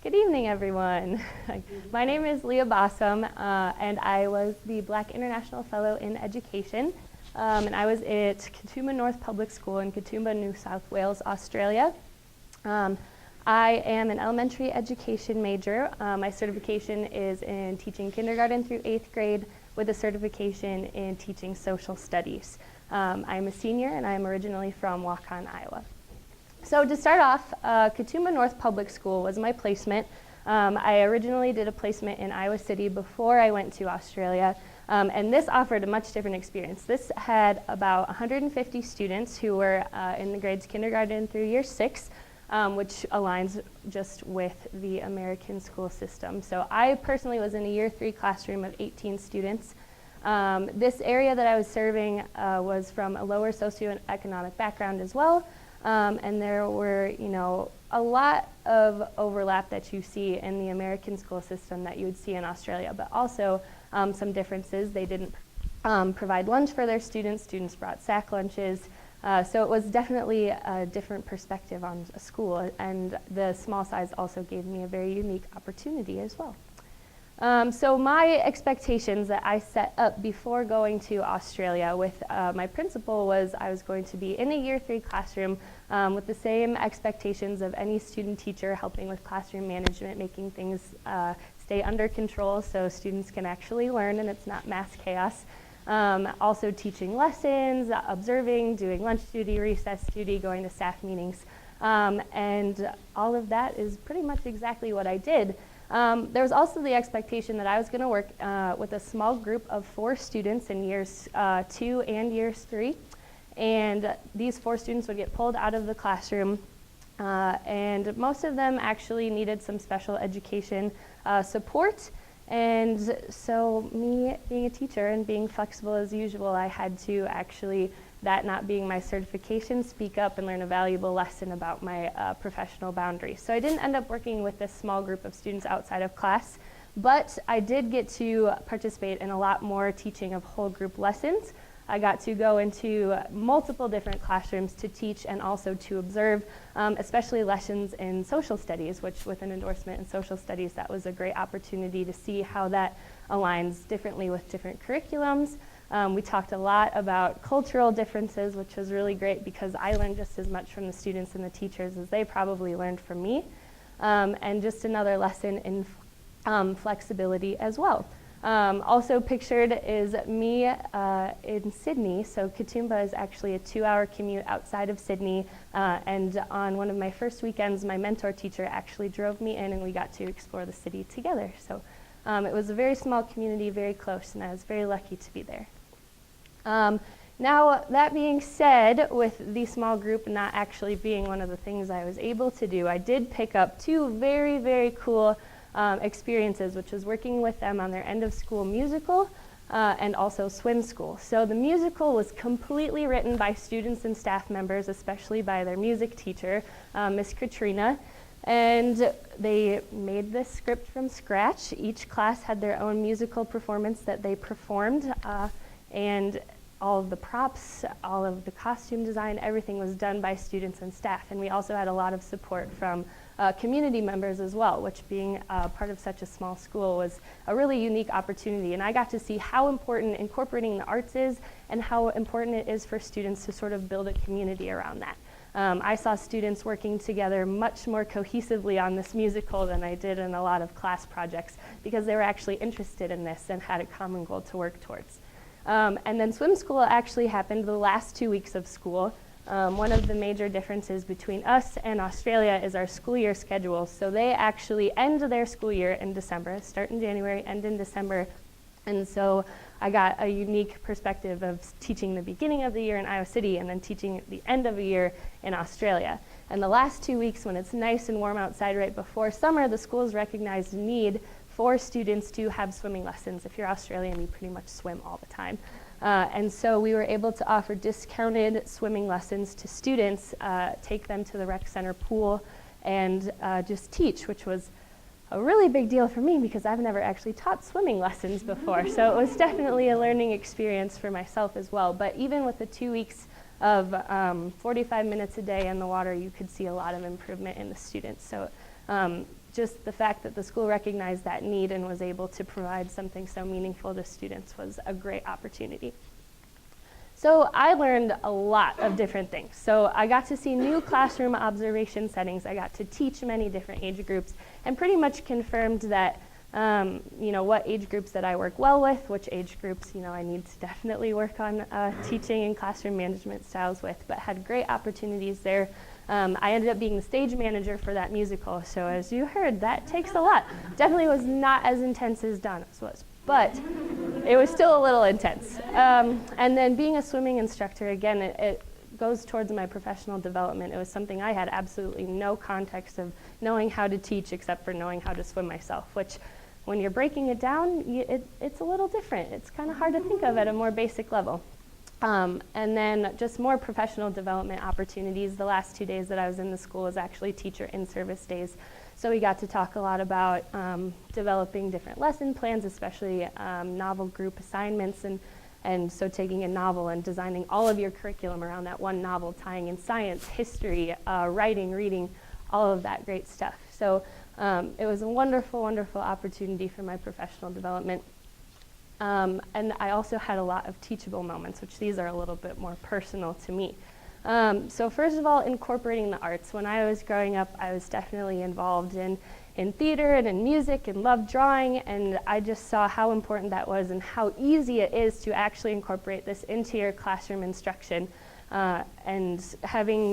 Good evening, everyone. My name is Leah Bossom, and I was the Black International Fellow in Education. And I was at Katoomba North Public School in Katoomba, New South Wales, Australia. I am an elementary education major. My certification is in teaching kindergarten through 8th grade with a certification in teaching social studies. I'm a senior and I'm originally from Waukon, Iowa. So to start off, Katoomba North Public School was my placement. I originally did a placement in Iowa City before I went to Australia, and this offered a much different experience. This had about 150 students who were in the grades kindergarten through year 6, which aligns just with the American school system. So I personally was in a year 3 classroom of 18 students. This area that I was serving was from a lower socioeconomic background as well. And there were, a lot of overlap that you see in the American school system that you would see in Australia, but also some differences. They didn't provide lunch for their students. Students brought sack lunches. So it was definitely a different perspective on a school, and the small size also gave me a very unique opportunity as well. So my expectations that I set up before going to Australia with my principal was I was going to be in a year 3 classroom with the same expectations of any student teacher, helping with classroom management, making things stay under control so students can actually learn and it's not mass chaos. Also teaching lessons, observing, doing lunch duty, recess duty, going to staff meetings. And all of that is pretty much exactly what I did. There was also the expectation that I was going to work with a small group of 4 students in years 2 and years 3. And these 4 students would get pulled out of the classroom. And most of them actually needed some special education support. And so me being a teacher and being flexible as usual, I had to actually, that not being my certification, speak up and learn a valuable lesson about my professional boundaries. So I didn't end up working with this small group of students outside of class, but I did get to participate in a lot more teaching of whole group lessons. I got to go into multiple different classrooms to teach and also to observe, especially lessons in social studies, which with an endorsement in social studies, that was a great opportunity to see how that aligns differently with different curriculums. We talked a lot about cultural differences, which was really great because I learned just as much from the students and the teachers as they probably learned from me. And just another lesson in flexibility as well. Also pictured is me in Sydney. So Katoomba is actually a 2-hour commute outside of Sydney. And on one of my first weekends, my mentor teacher actually drove me in and we got to explore the city together. So it was a very small community, very close, and I was very lucky to be there. Now, that being said, with the small group not actually being one of the things I was able to do, I did pick up 2 very, very cool experiences, which was working with them on their end of school musical and also swim school. So the musical was completely written by students and staff members, especially by their music teacher, Miss Katrina. And they made this script from scratch. Each class had their own musical performance that they performed, and all of the props, all of the costume design, everything was done by students and staff. And we also had a lot of support from community members as well, which being part of such a small school was a really unique opportunity. And I got to see how important incorporating the arts is and how important it is for students to sort of build a community around that. I saw students working together much more cohesively on this musical than I did in a lot of class projects because they were actually interested in this and had a common goal to work towards. And then swim school actually happened the last 2 weeks of school. One of the major differences between us and Australia is our school year schedule. So they actually end their school year in December, start in January, end in December. And so I got a unique perspective of teaching the beginning of the year in Iowa City and then teaching the end of the year in Australia. And the last 2 weeks when it's nice and warm outside right before summer, the schools recognized a need for students to have swimming lessons. If you're Australian, you pretty much swim all the time. And so we were able to offer discounted swimming lessons to students, take them to the rec center pool, and just teach, which was a really big deal for me because I've never actually taught swimming lessons before. So it was definitely a learning experience for myself as well. But even with the 2 weeks of 45 minutes a day in the water, you could see a lot of improvement in the students. So just the fact that the school recognized that need and was able to provide something so meaningful to students was a great opportunity. So I learned a lot of different things. So I got to see new classroom observation settings. I got to teach many different age groups and pretty much confirmed that what age groups that I work well with, which age groups I need to definitely work on teaching and classroom management styles with, but had great opportunities there. I ended up being the stage manager for that musical, so as you heard, that takes a lot. Definitely was not as intense as Donna's was, but it was still a little intense. And then being a swimming instructor, again, it goes towards my professional development. It was something I had absolutely no context of knowing how to teach except for knowing how to swim myself, which when you're breaking it down, it's a little different. It's kind of hard to think of at a more basic level. And then just more professional development opportunities. The last 2 days that I was in the school was actually teacher in-service days. So we got to talk a lot about developing different lesson plans, especially novel group assignments, and so taking a novel and designing all of your curriculum around that one novel, tying in science, history, writing, reading, all of that great stuff. So it was a wonderful, wonderful opportunity for my professional development. And I also had a lot of teachable moments, which these are a little bit more personal to me. So first of all, incorporating the arts. When I was growing up, I was definitely involved in theater and in music and loved drawing, and I just saw how important that was and how easy it is to actually incorporate this into your classroom instruction. And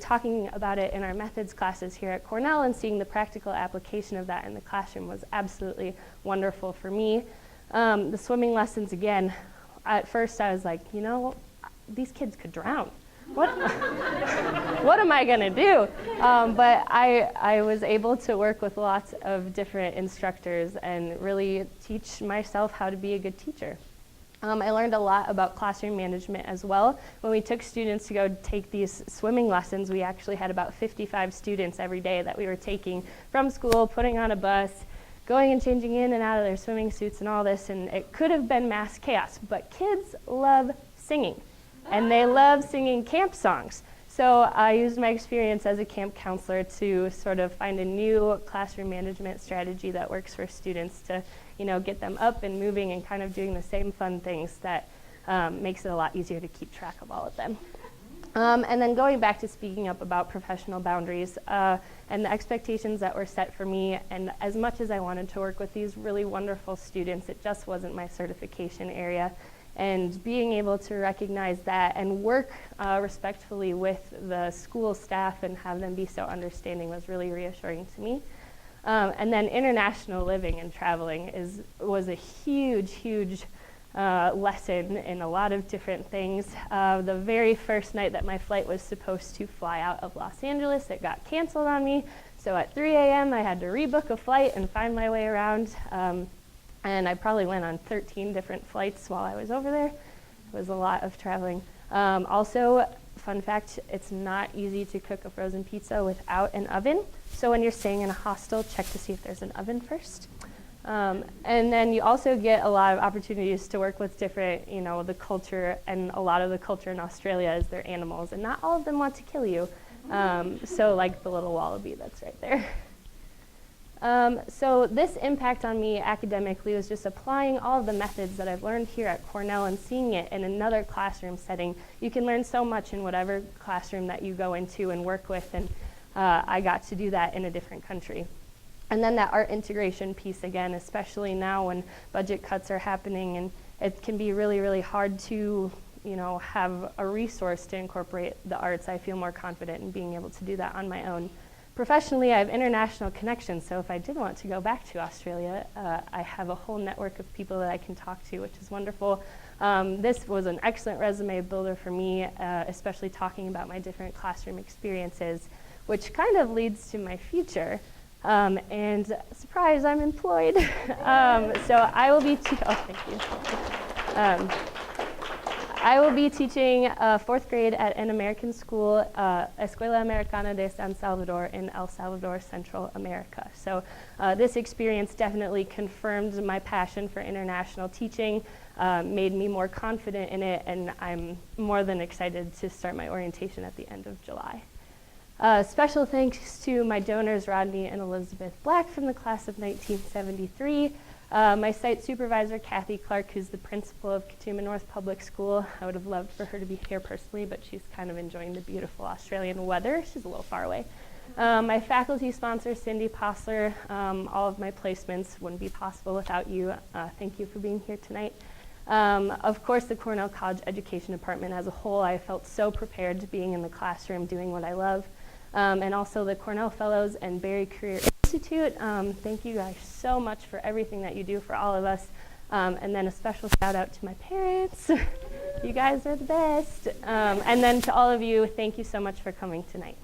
talking about it in our methods classes here at Cornell and seeing the practical application of that in the classroom was absolutely wonderful for me. The swimming lessons, again, at first I was like, these kids could drown. What am I going to do? But I was able to work with lots of different instructors and really teach myself how to be a good teacher. I learned a lot about classroom management as well. When we took students to go take these swimming lessons, we actually had about 55 students every day that we were taking from school, putting on a bus, going and changing in and out of their swimming suits and all this, and it could have been mass chaos, but kids love singing, and they love singing camp songs. So I used my experience as a camp counselor to sort of find a new classroom management strategy that works for students to get them up and moving and kind of doing the same fun things that makes it a lot easier to keep track of all of them. And then going back to speaking up about professional boundaries and the expectations that were set for me, and as much as I wanted to work with these really wonderful students, it just wasn't my certification area. And being able to recognize that and work respectfully with the school staff and have them be so understanding was really reassuring to me. And then international living and traveling was a huge, huge lesson in a lot of different things. The very first night that my flight was supposed to fly out of Los Angeles, it got canceled on me. So at 3 a.m. I had to rebook a flight and find my way around. And I probably went on 13 different flights while I was over there. It was a lot of traveling. Also, fun fact, it's not easy to cook a frozen pizza without an oven. So when you're staying in a hostel, check to see if there's an oven first. And then you also get a lot of opportunities to work with different, the culture, and a lot of the culture in Australia is their animals, and not all of them want to kill you. So like the little wallaby that's right there. So this impact on me academically was just applying all of the methods that I've learned here at Cornell and seeing it in another classroom setting. You can learn so much in whatever classroom that you go into and work with, and I got to do that in a different country. And then that art integration piece again, especially now when budget cuts are happening, and it can be really, really hard to have a resource to incorporate the arts. I feel more confident in being able to do that on my own. Professionally, I have international connections, so if I did want to go back to Australia, I have a whole network of people that I can talk to, which is wonderful. This was an excellent resume builder for me, especially talking about my different classroom experiences, which kind of leads to my future. And surprise, I'm employed. So I will be thank you. I will be teaching 4th grade at an American school, Escuela Americana de San Salvador in El Salvador, Central America. So this experience definitely confirmed my passion for international teaching, made me more confident in it, and I'm more than excited to start my orientation at the end of July. Special thanks to my donors, Rodney and Elizabeth Black from the class of 1973. My site supervisor, Kathy Clark, who's the principal of Katoomba North Public School. I would have loved for her to be here personally, but she's kind of enjoying the beautiful Australian weather. She's a little far away. My faculty sponsor, Cindy Posler. All of my placements wouldn't be possible without you. Thank you for being here tonight. Of course, the Cornell College Education Department as a whole. I felt so prepared to being in the classroom doing what I love. And also the Cornell Fellows and Berry Career Institute. Thank you guys so much for everything that you do for all of us. And then a special shout out to my parents. You guys are the best. And then to all of you, thank you so much for coming tonight.